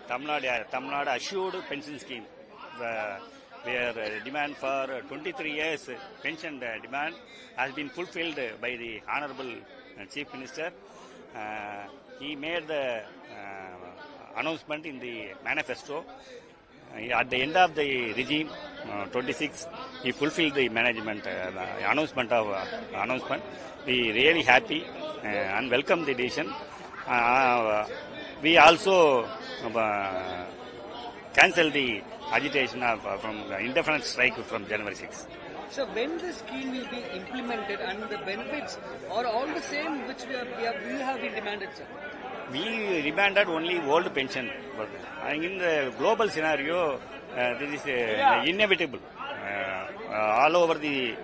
Tamil Nadu assured pension scheme, where demand for 23 years pension demand has been fulfilled by the Honorable Chief Minister. He made the announcement in the manifesto. At the end of the regime, 26, he fulfilled the management announcement. We really happy and welcome the decision. We also cancel the agitation from the indefinite strike from January 6. So when the scheme will be implemented and the benefits are all the same which we have been demanded, sir? We demanded only old pension. But in the global scenario, this is inevitable. All over the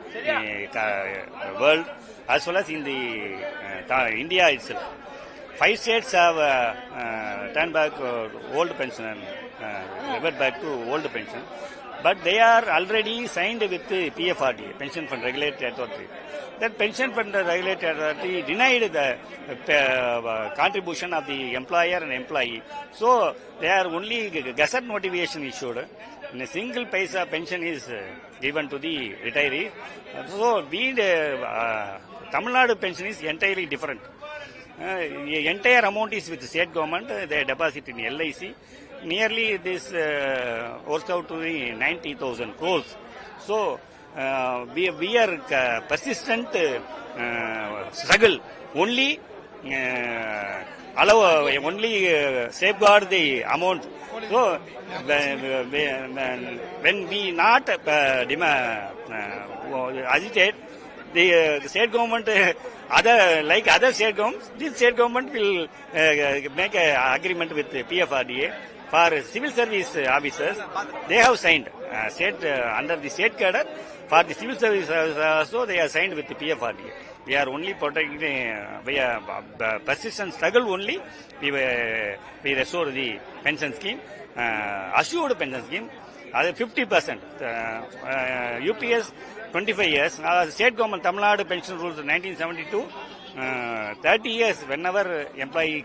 world as well as in the India itself. 5 states have turned back old pension and revert back to old pension. But they are already signed with the PFRDA, Pension Fund Regulatory Authority. That Pension Fund Regulatory Authority denied the contribution of the employer and employee. So they are only gazette notification issued. And a single paisa pension is given to the retiree. So Tamil Nadu pension is entirely different. The entire amount is with the state government. They deposit in LIC. Nearly this works out to the 90,000 crores. So we are persistent struggle only safeguard the amount. So when we not agitate, the state government other state governments, this state government will make an agreement with the PFRDA. For civil service officers, they have signed under the state cadre. For the civil service also, they are signed with the PFRDA. We are only protecting via persistent struggle only. We restore the pension scheme, assured pension scheme. 50%. UPS 25 years. State government Tamil Nadu pension rules 1972. 30 years. Whenever employee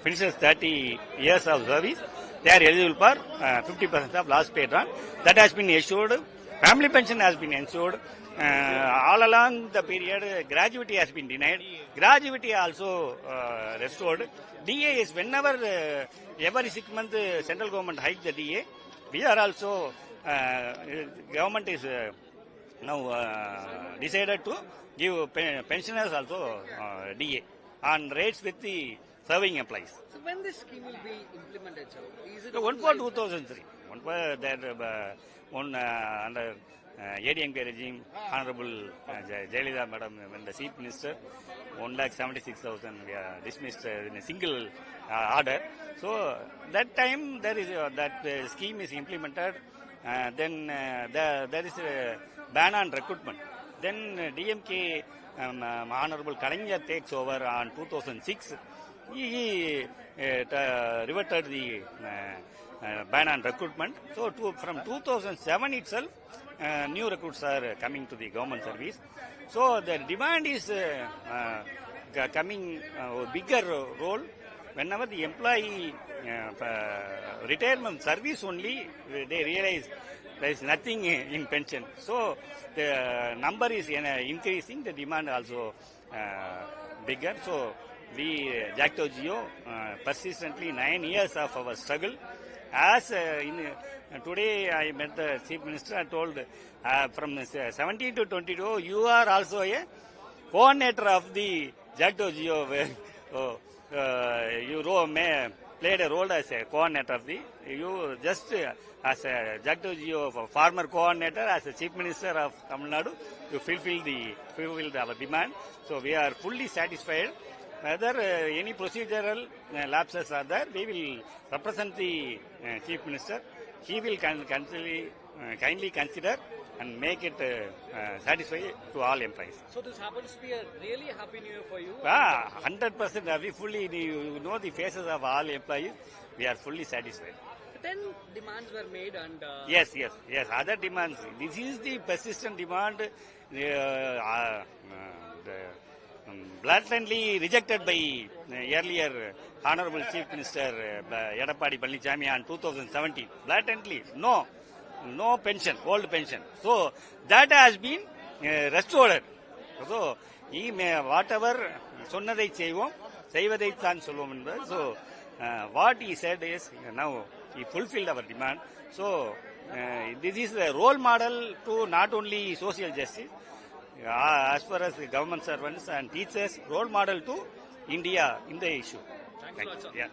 finishes 30 years of service, they are eligible for 50% of last paid on. That has been assured. Family pension has been ensured. All along the period, gratuity has been denied. Gratuity also restored. DA is whenever every 6 months central government hikes the DA. We are also government is now decided to give pensioners also DA on rates with the serving employees. So when this scheme will be implemented, sir? Is it One for 2003. Under ADMK regime, Honorable Jayalalitha Madam, when the Chief Minister, 1,76,000 dismissed in a single order. So that time there is that scheme is implemented. Then there is a ban on recruitment. Then DMK Honorable Kalaignar takes over on 2006. He reverted the ban on recruitment. So from 2007 itself, new recruits are coming to the government service. So the demand is coming a bigger role. Whenever the employee retirement service only, they realize there is nothing in pension. So the number is increasing, the demand also bigger. So we, Jagto Jio, persistently 9 years of our struggle. As today I met the Chief Minister, I told from 17 to 22, you are also a coordinator of the Jagto Jio. You played a role as a coordinator of the, you just as a Jagto Jio former coordinator, as a Chief Minister of Tamil Nadu, you fulfilled our demand. So we are fully satisfied. Whether any procedural lapses are there, we will represent the Chief Minister. He will kindly consider and make it satisfactory to all employees. So this happens to be a really happy new year for you? 100%. We fully, you know the faces of all employees. We are fully satisfied. 10 demands were made and... Yes. Other demands. This is the persistent demand. blatantly rejected by earlier Honorable Chief Minister Edappadi Palanichami on 2017. Blatantly, no pension, old pension. So that has been restored. So he may whatever சொன்னதை செய்வோம் செய்வதைத்தான் சொல்வோம் என்பது. So what he said is now he fulfilled our demand. So this is a role model to not only social justice, as far as government servants and teachers, role model to India in the issue. Thanks a lot, sir. Yeah.